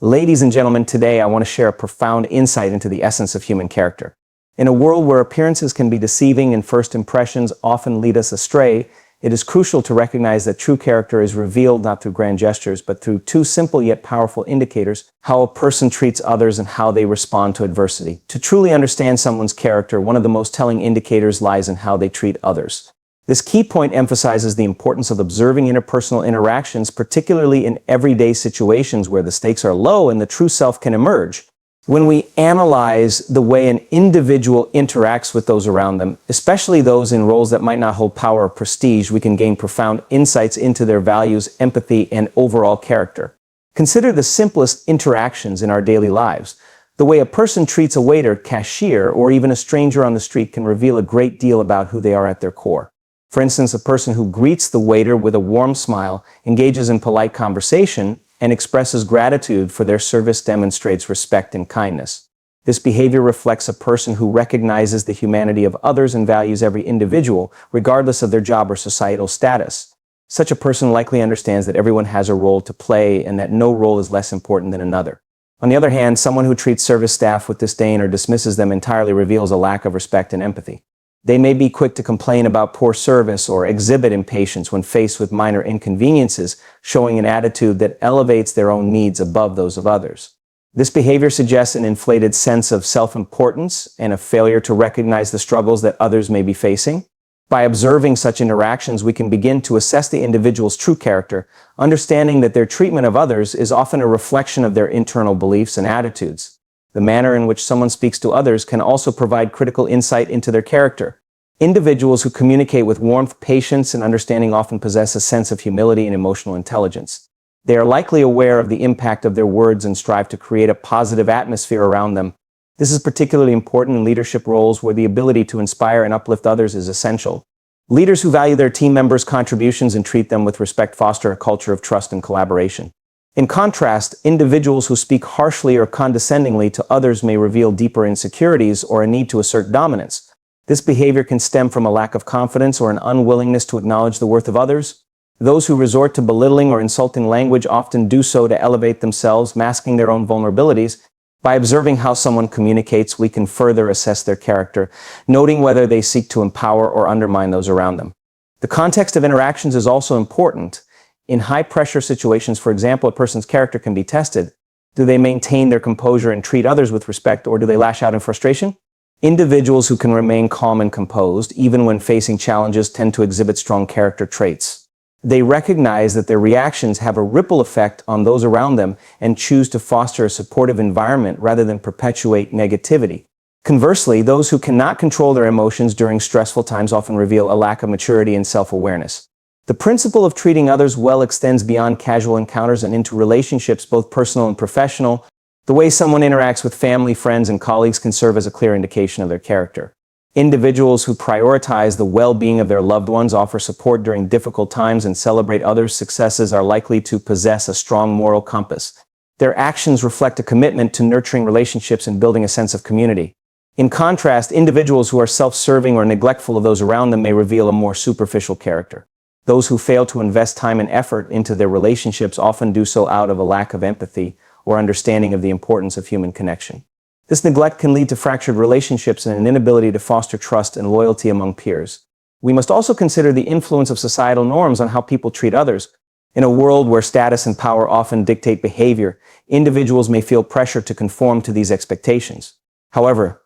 Ladies and gentlemen, today I want to share a profound insight into the essence of human character. In a world where appearances can be deceiving and first impressions often lead us astray, it is crucial to recognize that true character is revealed not through grand gestures, but through two simple yet powerful indicators: how a person treats others and how they respond to adversity. To truly understand someone's character, one of the most telling indicators lies in how they treat others. This key point emphasizes the importance of observing interpersonal interactions, particularly in everyday situations where the stakes are low and the true self can emerge. When we analyze the way an individual interacts with those around them, especially those in roles that might not hold power or prestige, we can gain profound insights into their values, empathy, and overall character. Consider the simplest interactions in our daily lives. The way a person treats a waiter, cashier, or even a stranger on the street can reveal a great deal about who they are at their core. For instance, a person who greets the waiter with a warm smile, engages in polite conversation, and expresses gratitude for their service demonstrates respect and kindness. This behavior reflects a person who recognizes the humanity of others and values every individual, regardless of their job or societal status. Such a person likely understands that everyone has a role to play and that no role is less important than another. On the other hand, someone who treats service staff with disdain or dismisses them entirely reveals a lack of respect and empathy. They may be quick to complain about poor service or exhibit impatience when faced with minor inconveniences, showing an attitude that elevates their own needs above those of others. This behavior suggests an inflated sense of self-importance and a failure to recognize the struggles that others may be facing. By observing such interactions, we can begin to assess the individual's true character, understanding that their treatment of others is often a reflection of their internal beliefs and attitudes. The manner in which someone speaks to others can also provide critical insight into their character. Individuals who communicate with warmth, patience, and understanding often possess a sense of humility and emotional intelligence. They are likely aware of the impact of their words and strive to create a positive atmosphere around them. This is particularly important in leadership roles where the ability to inspire and uplift others is essential. Leaders who value their team members' contributions and treat them with respect foster a culture of trust and collaboration. In contrast, individuals who speak harshly or condescendingly to others may reveal deeper insecurities or a need to assert dominance. This behavior can stem from a lack of confidence or an unwillingness to acknowledge the worth of others. Those who resort to belittling or insulting language often do so to elevate themselves, masking their own vulnerabilities. By observing how someone communicates, we can further assess their character, noting whether they seek to empower or undermine those around them. The context of interactions is also important. In high-pressure situations, for example, a person's character can be tested. Do they maintain their composure and treat others with respect, or do they lash out in frustration? Individuals who can remain calm and composed, even when facing challenges, tend to exhibit strong character traits. They recognize that their reactions have a ripple effect on those around them and choose to foster a supportive environment rather than perpetuate negativity. Conversely, those who cannot control their emotions during stressful times often reveal a lack of maturity and self-awareness. The principle of treating others well extends beyond casual encounters and into relationships, both personal and professional. The way someone interacts with family, friends, and colleagues can serve as a clear indication of their character. Individuals who prioritize the well-being of their loved ones, offer support during difficult times, and celebrate others' successes are likely to possess a strong moral compass. Their actions reflect a commitment to nurturing relationships and building a sense of community. In contrast, individuals who are self-serving or neglectful of those around them may reveal a more superficial character. Those who fail to invest time and effort into their relationships often do so out of a lack of empathy or understanding of the importance of human connection. This neglect can lead to fractured relationships and an inability to foster trust and loyalty among peers. We must also consider the influence of societal norms on how people treat others. In a world where status and power often dictate behavior, individuals may feel pressure to conform to these expectations. However,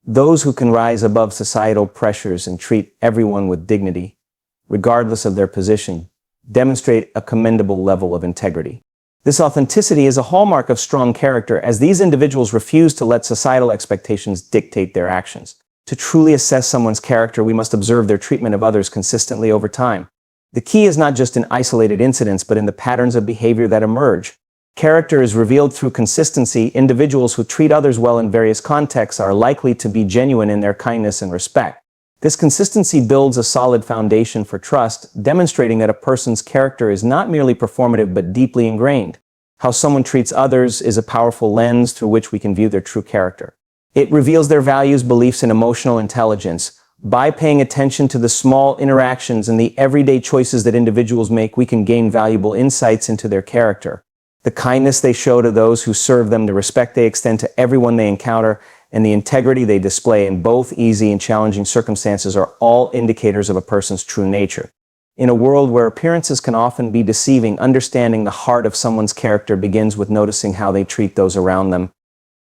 those who can rise above societal pressures and treat everyone with dignity, regardless of their position, demonstrate a commendable level of integrity. This authenticity is a hallmark of strong character, as these individuals refuse to let societal expectations dictate their actions. To truly assess someone's character, we must observe their treatment of others consistently over time. The key is not just in isolated incidents, but in the patterns of behavior that emerge. Character is revealed through consistency. Individuals who treat others well in various contexts are likely to be genuine in their kindness and respect. This consistency builds a solid foundation for trust, demonstrating that a person's character is not merely performative but deeply ingrained. How someone treats others is a powerful lens through which we can view their true character. It reveals their values, beliefs, and emotional intelligence. By paying attention to the small interactions and the everyday choices that individuals make, we can gain valuable insights into their character. The kindness they show to those who serve them, the respect they extend to everyone they encounter, and the integrity they display in both easy and challenging circumstances are all indicators of a person's true nature. In a world where appearances can often be deceiving, understanding the heart of someone's character begins with noticing how they treat those around them.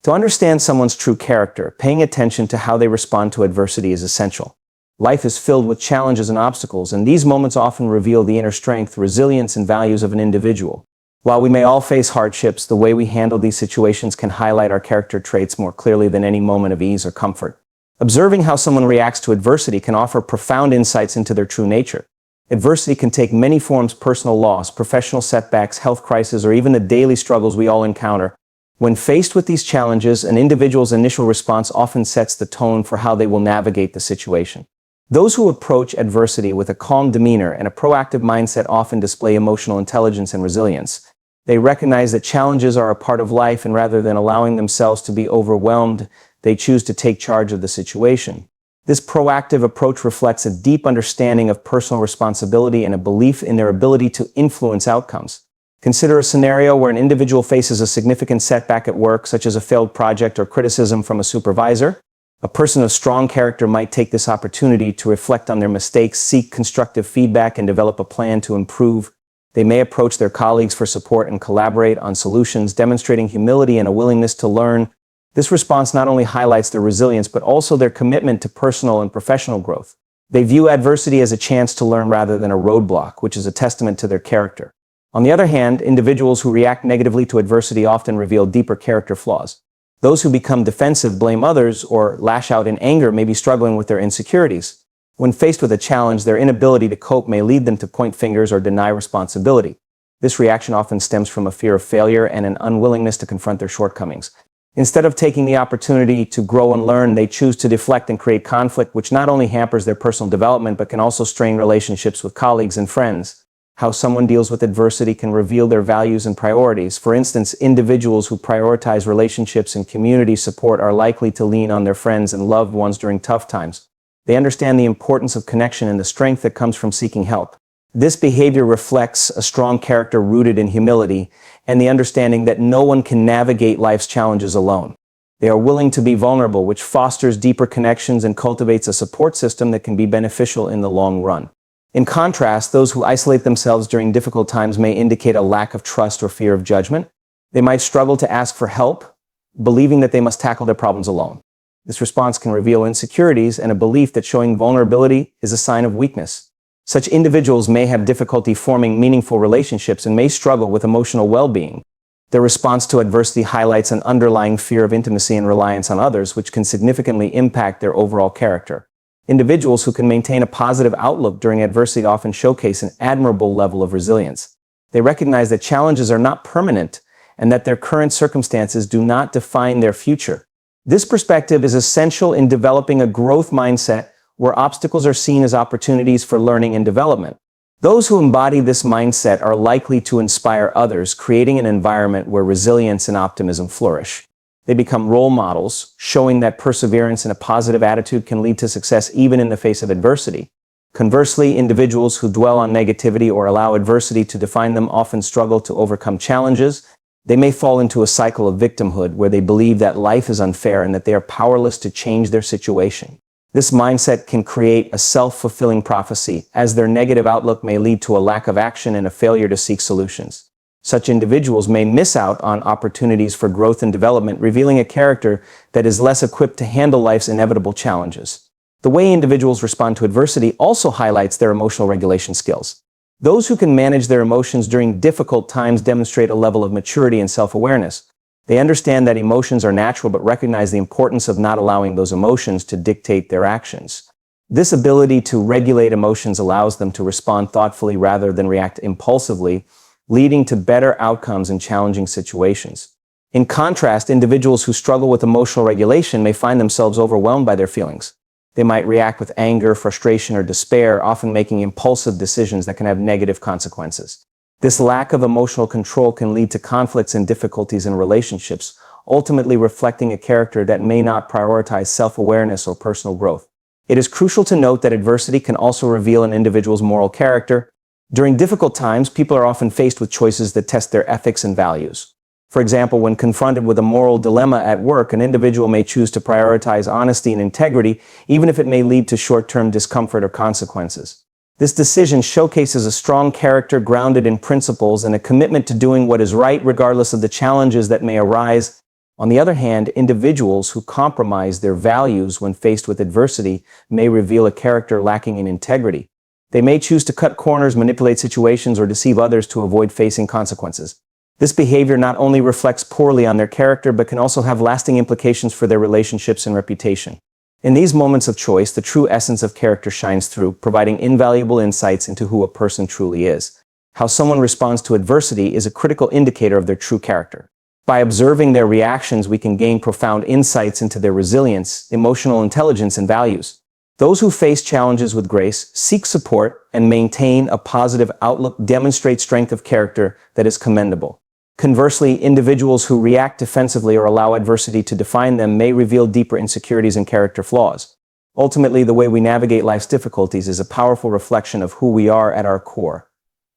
To understand someone's true character, paying attention to how they respond to adversity is essential. Life is filled with challenges and obstacles, and these moments often reveal the inner strength, resilience, and values of an individual. While we may all face hardships, the way we handle these situations can highlight our character traits more clearly than any moment of ease or comfort. Observing how someone reacts to adversity can offer profound insights into their true nature. Adversity can take many forms: personal loss, professional setbacks, health crises, or even the daily struggles we all encounter. When faced with these challenges, an individual's initial response often sets the tone for how they will navigate the situation. Those who approach adversity with a calm demeanor and a proactive mindset often display emotional intelligence and resilience. They recognize that challenges are a part of life, and rather than allowing themselves to be overwhelmed, they choose to take charge of the situation. This proactive approach reflects a deep understanding of personal responsibility and a belief in their ability to influence outcomes. Consider a scenario where an individual faces a significant setback at work, such as a failed project or criticism from a supervisor. A person of strong character might take this opportunity to reflect on their mistakes, seek constructive feedback, and develop a plan to improve. They may approach their colleagues for support and collaborate on solutions, demonstrating humility and a willingness to learn. This response not only highlights their resilience, but also their commitment to personal and professional growth. They view adversity as a chance to learn rather than a roadblock, which is a testament to their character. On the other hand, individuals who react negatively to adversity often reveal deeper character flaws. Those who become defensive, blame others, or lash out in anger may be struggling with their insecurities. When faced with a challenge, their inability to cope may lead them to point fingers or deny responsibility. This reaction often stems from a fear of failure and an unwillingness to confront their shortcomings. Instead of taking the opportunity to grow and learn, they choose to deflect and create conflict, which not only hampers their personal development but can also strain relationships with colleagues and friends. How someone deals with adversity can reveal their values and priorities. For instance, individuals who prioritize relationships and community support are likely to lean on their friends and loved ones during tough times. They understand the importance of connection and the strength that comes from seeking help. This behavior reflects a strong character rooted in humility and the understanding that no one can navigate life's challenges alone. They are willing to be vulnerable, which fosters deeper connections and cultivates a support system that can be beneficial in the long run. In contrast, those who isolate themselves during difficult times may indicate a lack of trust or fear of judgment. They might struggle to ask for help, believing that they must tackle their problems alone. This response can reveal insecurities and a belief that showing vulnerability is a sign of weakness. Such individuals may have difficulty forming meaningful relationships and may struggle with emotional well-being. Their response to adversity highlights an underlying fear of intimacy and reliance on others, which can significantly impact their overall character. Individuals who can maintain a positive outlook during adversity often showcase an admirable level of resilience. They recognize that challenges are not permanent and that their current circumstances do not define their future. This perspective is essential in developing a growth mindset where obstacles are seen as opportunities for learning and development. Those who embody this mindset are likely to inspire others, creating an environment where resilience and optimism flourish. They become role models, showing that perseverance and a positive attitude can lead to success even in the face of adversity. Conversely, individuals who dwell on negativity or allow adversity to define them often struggle to overcome challenges. They may fall into a cycle of victimhood where they believe that life is unfair and that they are powerless to change their situation. This mindset can create a self-fulfilling prophecy, as their negative outlook may lead to a lack of action and a failure to seek solutions. Such individuals may miss out on opportunities for growth and development, revealing a character that is less equipped to handle life's inevitable challenges. The way individuals respond to adversity also highlights their emotional regulation skills. Those who can manage their emotions during difficult times demonstrate a level of maturity and self-awareness. They understand that emotions are natural but recognize the importance of not allowing those emotions to dictate their actions. This ability to regulate emotions allows them to respond thoughtfully rather than react impulsively, leading to better outcomes in challenging situations. In contrast, individuals who struggle with emotional regulation may find themselves overwhelmed by their feelings. They might react with anger, frustration, or despair, often making impulsive decisions that can have negative consequences. This lack of emotional control can lead to conflicts and difficulties in relationships, ultimately reflecting a character that may not prioritize self-awareness or personal growth. It is crucial to note that adversity can also reveal an individual's moral character. During difficult times, people are often faced with choices that test their ethics and values. For example, when confronted with a moral dilemma at work, an individual may choose to prioritize honesty and integrity, even if it may lead to short-term discomfort or consequences. This decision showcases a strong character grounded in principles and a commitment to doing what is right regardless of the challenges that may arise. On the other hand, individuals who compromise their values when faced with adversity may reveal a character lacking in integrity. They may choose to cut corners, manipulate situations, or deceive others to avoid facing consequences. This behavior not only reflects poorly on their character, but can also have lasting implications for their relationships and reputation. In these moments of choice, the true essence of character shines through, providing invaluable insights into who a person truly is. How someone responds to adversity is a critical indicator of their true character. By observing their reactions, we can gain profound insights into their resilience, emotional intelligence, and values. Those who face challenges with grace, seek support, and maintain a positive outlook demonstrate strength of character that is commendable. Conversely, individuals who react defensively or allow adversity to define them may reveal deeper insecurities and character flaws. Ultimately, the way we navigate life's difficulties is a powerful reflection of who we are at our core,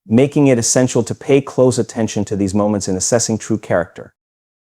making it essential to pay close attention to these moments in assessing true character.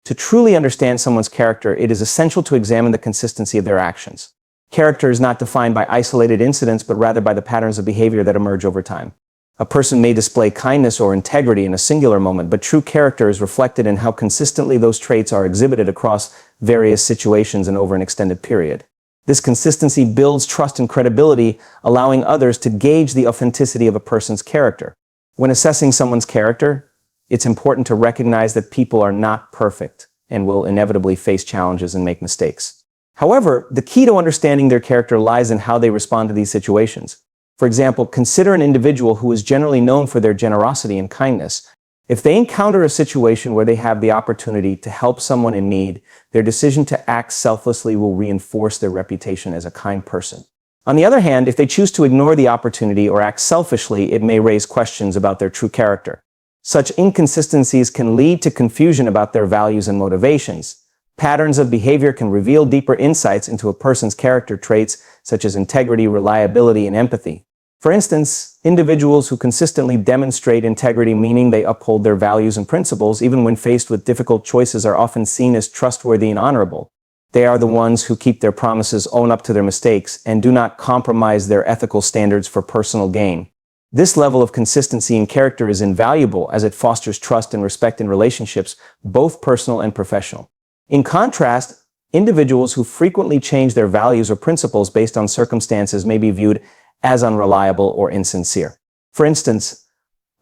To truly understand someone's character, it is essential to examine the consistency of their actions. Character is not defined by isolated incidents, but rather by the patterns of behavior that emerge over time. A person may display kindness or integrity in a singular moment, but true character is reflected in how consistently those traits are exhibited across various situations and over an extended period. This consistency builds trust and credibility, allowing others to gauge the authenticity of a person's character. When assessing someone's character, it's important to recognize that people are not perfect and will inevitably face challenges and make mistakes. However, the key to understanding their character lies in how they respond to these situations. For example, consider an individual who is generally known for their generosity and kindness. If they encounter a situation where they have the opportunity to help someone in need, their decision to act selflessly will reinforce their reputation as a kind person. On the other hand, if they choose to ignore the opportunity or act selfishly, it may raise questions about their true character. Such inconsistencies can lead to confusion about their values and motivations. Patterns of behavior can reveal deeper insights into a person's character traits, such as integrity, reliability, and empathy. For instance, individuals who consistently demonstrate integrity, meaning they uphold their values and principles, even when faced with difficult choices, are often seen as trustworthy and honorable. They are the ones who keep their promises, own up to their mistakes, and do not compromise their ethical standards for personal gain. This level of consistency in character is invaluable as it fosters trust and respect in relationships, both personal and professional. In contrast, individuals who frequently change their values or principles based on circumstances may be viewed as unreliable or insincere. For instance,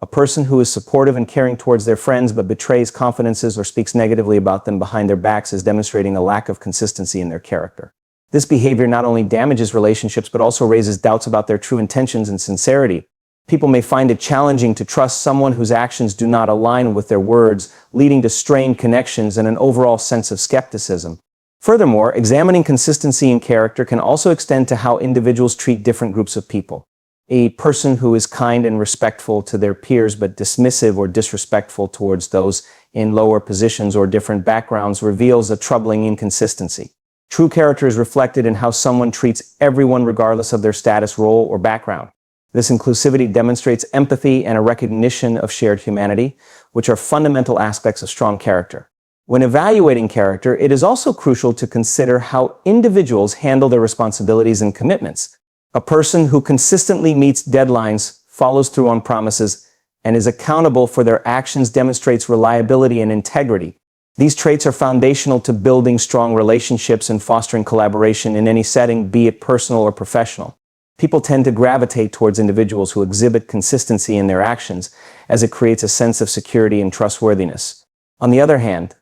a person who is supportive and caring towards their friends but betrays confidences or speaks negatively about them behind their backs is demonstrating a lack of consistency in their character. This behavior not only damages relationships but also raises doubts about their true intentions and sincerity. People may find it challenging to trust someone whose actions do not align with their words, leading to strained connections and an overall sense of skepticism. Furthermore, examining consistency in character can also extend to how individuals treat different groups of people. A person who is kind and respectful to their peers but dismissive or disrespectful towards those in lower positions or different backgrounds reveals a troubling inconsistency. True character is reflected in how someone treats everyone regardless of their status, role, or background. This inclusivity demonstrates empathy and a recognition of shared humanity, which are fundamental aspects of strong character. When evaluating character, it is also crucial to consider how individuals handle their responsibilities and commitments. A person who consistently meets deadlines, follows through on promises, and is accountable for their actions demonstrates reliability and integrity. These traits are foundational to building strong relationships and fostering collaboration in any setting, be it personal or professional. People tend to gravitate towards individuals who exhibit consistency in their actions, as it creates a sense of security and trustworthiness. On the other hand,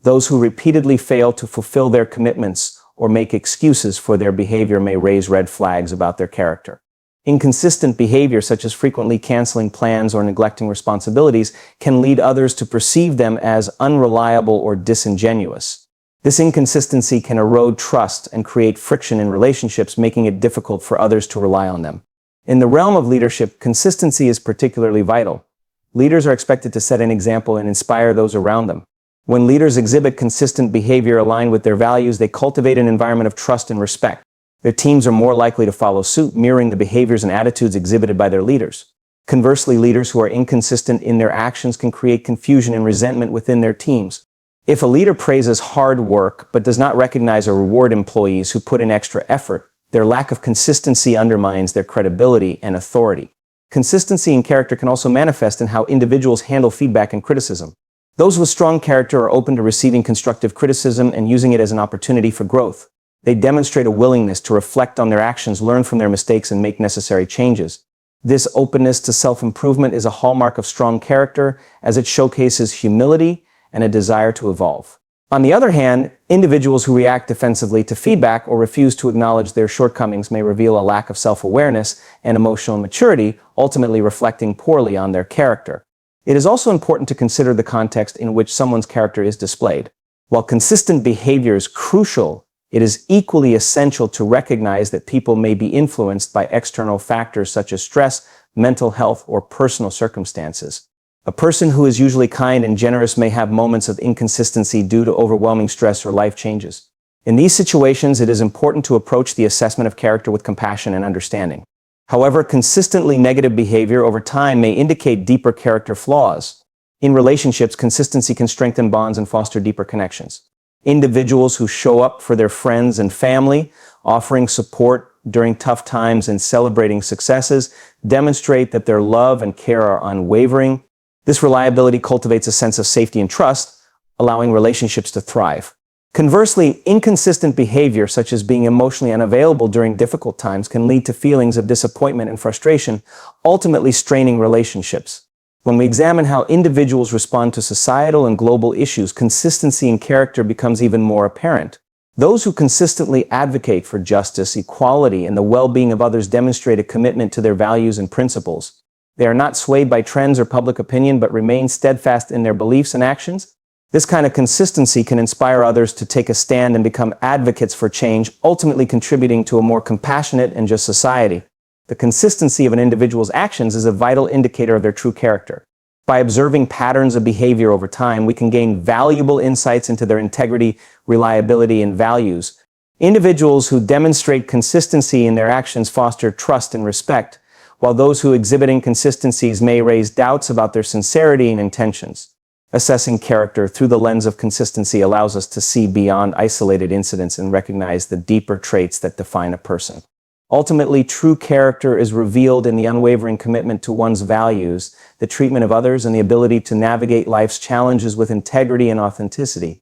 those who repeatedly fail to fulfill their commitments or make excuses for their behavior may raise red flags about their character. Inconsistent behavior, such as frequently canceling plans or neglecting responsibilities, can lead others to perceive them as unreliable or disingenuous. This inconsistency can erode trust and create friction in relationships, making it difficult for others to rely on them. In the realm of leadership, consistency is particularly vital. Leaders are expected to set an example and inspire those around them. When leaders exhibit consistent behavior aligned with their values, they cultivate an environment of trust and respect. Their teams are more likely to follow suit, mirroring the behaviors and attitudes exhibited by their leaders. Conversely, leaders who are inconsistent in their actions can create confusion and resentment within their teams. If a leader praises hard work but does not recognize or reward employees who put in extra effort, their lack of consistency undermines their credibility and authority. Consistency in character can also manifest in how individuals handle feedback and criticism. Those with strong character are open to receiving constructive criticism and using it as an opportunity for growth. They demonstrate a willingness to reflect on their actions, learn from their mistakes, and make necessary changes. This openness to self-improvement is a hallmark of strong character, as it showcases humility and a desire to evolve. On the other hand, individuals who react defensively to feedback or refuse to acknowledge their shortcomings may reveal a lack of self-awareness and emotional maturity, ultimately reflecting poorly on their character. It is also important to consider the context in which someone's character is displayed. While consistent behavior is crucial, it is equally essential to recognize that people may be influenced by external factors such as stress, mental health, or personal circumstances. A person who is usually kind and generous may have moments of inconsistency due to overwhelming stress or life changes. In these situations, it is important to approach the assessment of character with compassion and understanding. However, consistently negative behavior over time may indicate deeper character flaws. In relationships, consistency can strengthen bonds and foster deeper connections. Individuals who show up for their friends and family, offering support during tough times and celebrating successes, demonstrate that their love and care are unwavering. This reliability cultivates a sense of safety and trust, allowing relationships to thrive. Conversely, inconsistent behavior, such as being emotionally unavailable during difficult times, can lead to feelings of disappointment and frustration, ultimately straining relationships. When we examine how individuals respond to societal and global issues, consistency in character becomes even more apparent. Those who consistently advocate for justice, equality, and the well-being of others demonstrate a commitment to their values and principles. They are not swayed by trends or public opinion, but remain steadfast in their beliefs and actions. This kind of consistency can inspire others to take a stand and become advocates for change, ultimately contributing to a more compassionate and just society. The consistency of an individual's actions is a vital indicator of their true character. By observing patterns of behavior over time, we can gain valuable insights into their integrity, reliability, and values. Individuals who demonstrate consistency in their actions foster trust and respect, while those who exhibit inconsistencies may raise doubts about their sincerity and intentions. Assessing character through the lens of consistency allows us to see beyond isolated incidents and recognize the deeper traits that define a person. Ultimately, true character is revealed in the unwavering commitment to one's values, the treatment of others, and the ability to navigate life's challenges with integrity and authenticity.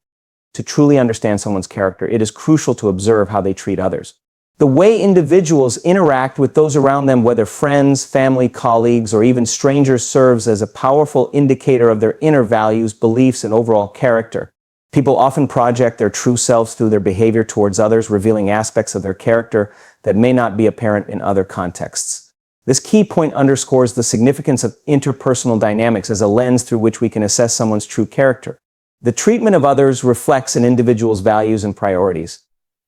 To truly understand someone's character, it is crucial to observe how they treat others. The way individuals interact with those around them, whether friends, family, colleagues, or even strangers, serves as a powerful indicator of their inner values, beliefs, and overall character. People often project their true selves through their behavior towards others, revealing aspects of their character that may not be apparent in other contexts. This key point underscores the significance of interpersonal dynamics as a lens through which we can assess someone's true character. The treatment of others reflects an individual's values and priorities.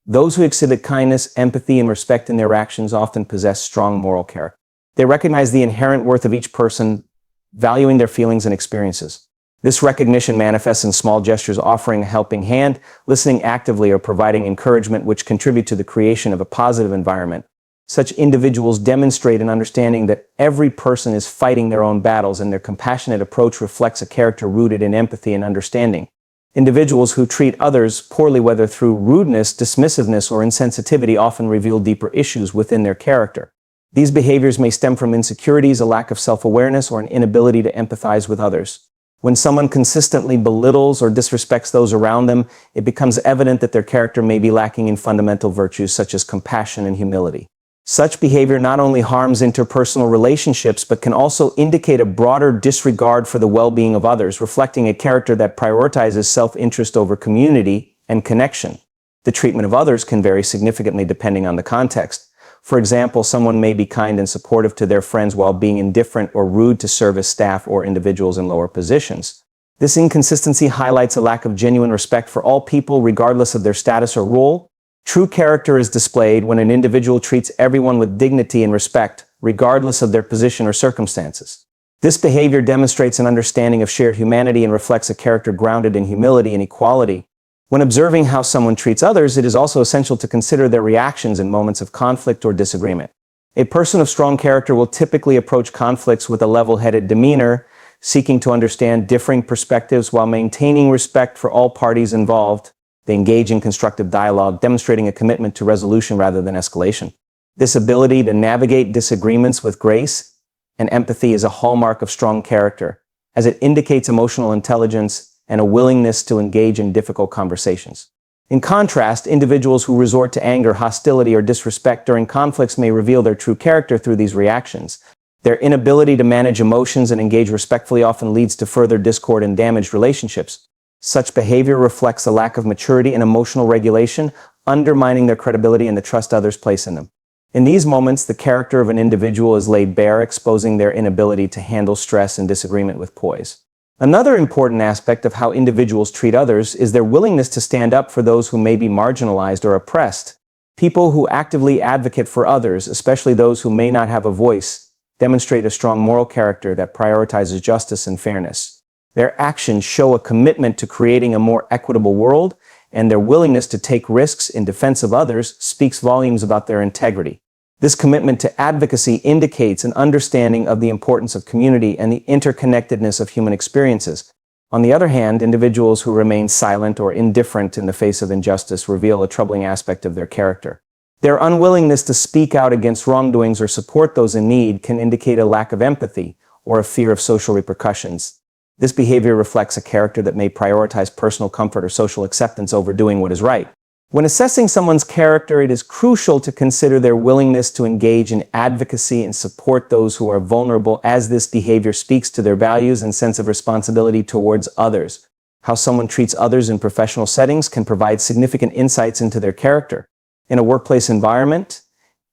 Those who exhibit kindness, empathy, and respect in their actions often possess strong moral character. They recognize the inherent worth of each person, valuing their feelings and experiences. This recognition manifests in small gestures, offering a helping hand, listening actively, or providing encouragement, which contribute to the creation of a positive environment. Such individuals demonstrate an understanding that every person is fighting their own battles, and their compassionate approach reflects a character rooted in empathy and understanding. Individuals who treat others poorly, whether through rudeness, dismissiveness, or insensitivity, often reveal deeper issues within their character. These behaviors may stem from insecurities, a lack of self-awareness, or an inability to empathize with others. When someone consistently belittles or disrespects those around them, it becomes evident that their character may be lacking in fundamental virtues such as compassion and humility. Such behavior not only harms interpersonal relationships, but can also indicate a broader disregard for the well-being of others, reflecting a character that prioritizes self-interest over community and connection. The treatment of others can vary significantly depending on the context. For example, someone may be kind and supportive to their friends while being indifferent or rude to service staff or individuals in lower positions. This inconsistency highlights a lack of genuine respect for all people, regardless of their status or role. True character is displayed when an individual treats everyone with dignity and respect, regardless of their position or circumstances. This behavior demonstrates an understanding of shared humanity and reflects a character grounded in humility and equality. When observing how someone treats others, it is also essential to consider their reactions in moments of conflict or disagreement. A person of strong character will typically approach conflicts with a level-headed demeanor, seeking to understand differing perspectives while maintaining respect for all parties involved. They engage in constructive dialogue, demonstrating a commitment to resolution rather than escalation. This ability to navigate disagreements with grace and empathy is a hallmark of strong character, as it indicates emotional intelligence and a willingness to engage in difficult conversations. In contrast, individuals who resort to anger, hostility, or disrespect during conflicts may reveal their true character through these reactions. Their inability to manage emotions and engage respectfully often leads to further discord and damaged relationships. Such behavior reflects a lack of maturity and emotional regulation, undermining their credibility and the trust others place in them. In these moments, the character of an individual is laid bare, exposing their inability to handle stress and disagreement with poise. Another important aspect of how individuals treat others is their willingness to stand up for those who may be marginalized or oppressed. People who actively advocate for others, especially those who may not have a voice, demonstrate a strong moral character that prioritizes justice and fairness. Their actions show a commitment to creating a more equitable world, and their willingness to take risks in defense of others speaks volumes about their integrity. This commitment to advocacy indicates an understanding of the importance of community and the interconnectedness of human experiences. On the other hand, individuals who remain silent or indifferent in the face of injustice reveal a troubling aspect of their character. Their unwillingness to speak out against wrongdoings or support those in need can indicate a lack of empathy or a fear of social repercussions. This behavior reflects a character that may prioritize personal comfort or social acceptance over doing what is right. When assessing someone's character, it is crucial to consider their willingness to engage in advocacy and support those who are vulnerable, as this behavior speaks to their values and sense of responsibility towards others. How someone treats others in professional settings can provide significant insights into their character. In a workplace environment,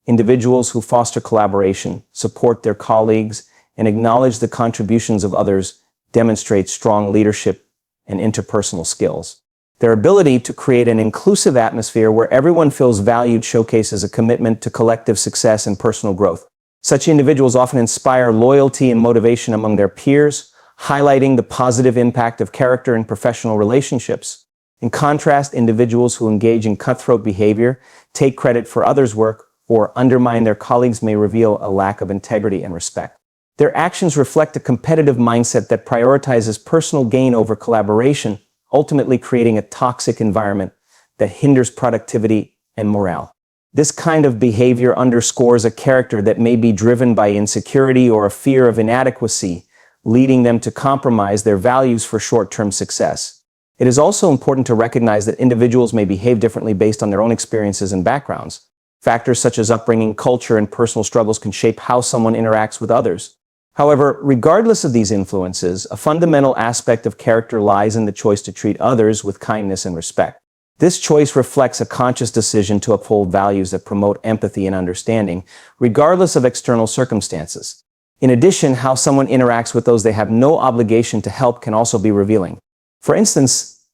individuals who foster collaboration, support their colleagues, and acknowledge the contributions of others demonstrate strong leadership and interpersonal skills. Their ability to create an inclusive atmosphere where everyone feels valued showcases a commitment to collective success and personal growth. Such individuals often inspire loyalty and motivation among their peers, highlighting the positive impact of character in professional relationships. In contrast, individuals who engage in cutthroat behavior, take credit for others' work, or undermine their colleagues may reveal a lack of integrity and respect. Their actions reflect a competitive mindset that prioritizes personal gain over collaboration, ultimately creating a toxic environment that hinders productivity and morale. This kind of behavior underscores a character that may be driven by insecurity or a fear of inadequacy, leading them to compromise their values for short-term success. It is also important to recognize that individuals may behave differently based on their own experiences and backgrounds. Factors such as upbringing, culture, and personal struggles can shape how someone interacts with others. However, regardless of these influences, a fundamental aspect of character lies in the choice to treat others with kindness and respect. This choice reflects a conscious decision to uphold values that promote empathy and understanding, regardless of external circumstances. In addition, how someone interacts with those they have no obligation to help can also be revealing. For instance,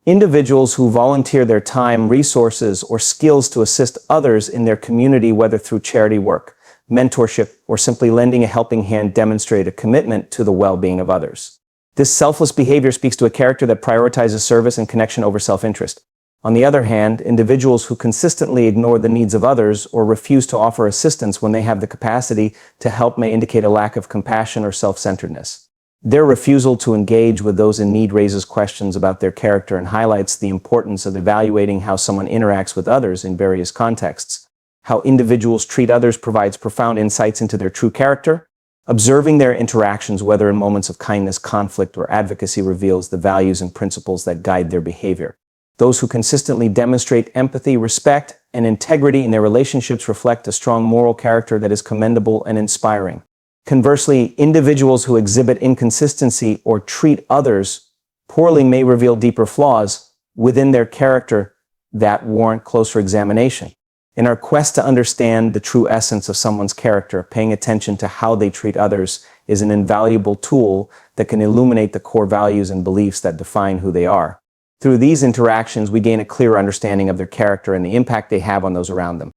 individuals who volunteer their time, resources, or skills to assist others in their community, whether through charity work, mentorship, or simply lending a helping hand, demonstrate a commitment to the well-being of others. This selfless behavior speaks to a character that prioritizes service and connection over self-interest. On the other hand, individuals who consistently ignore the needs of others or refuse to offer assistance when they have the capacity to help may indicate a lack of compassion or self-centeredness. Their refusal to engage with those in need raises questions about their character and highlights the importance of evaluating how someone interacts with others in various contexts. How individuals treat others provides profound insights into their true character. Observing their interactions, whether in moments of kindness, conflict, or advocacy, reveals the values and principles that guide their behavior. Those who consistently demonstrate empathy, respect, and integrity in their relationships reflect a strong moral character that is commendable and inspiring. Conversely, individuals who exhibit inconsistency or treat others poorly may reveal deeper flaws within their character that warrant closer examination. In our quest to understand the true essence of someone's character, paying attention to how they treat others is an invaluable tool that can illuminate the core values and beliefs that define who they are. Through these interactions, we gain a clearer understanding of their character and the impact they have on those around them.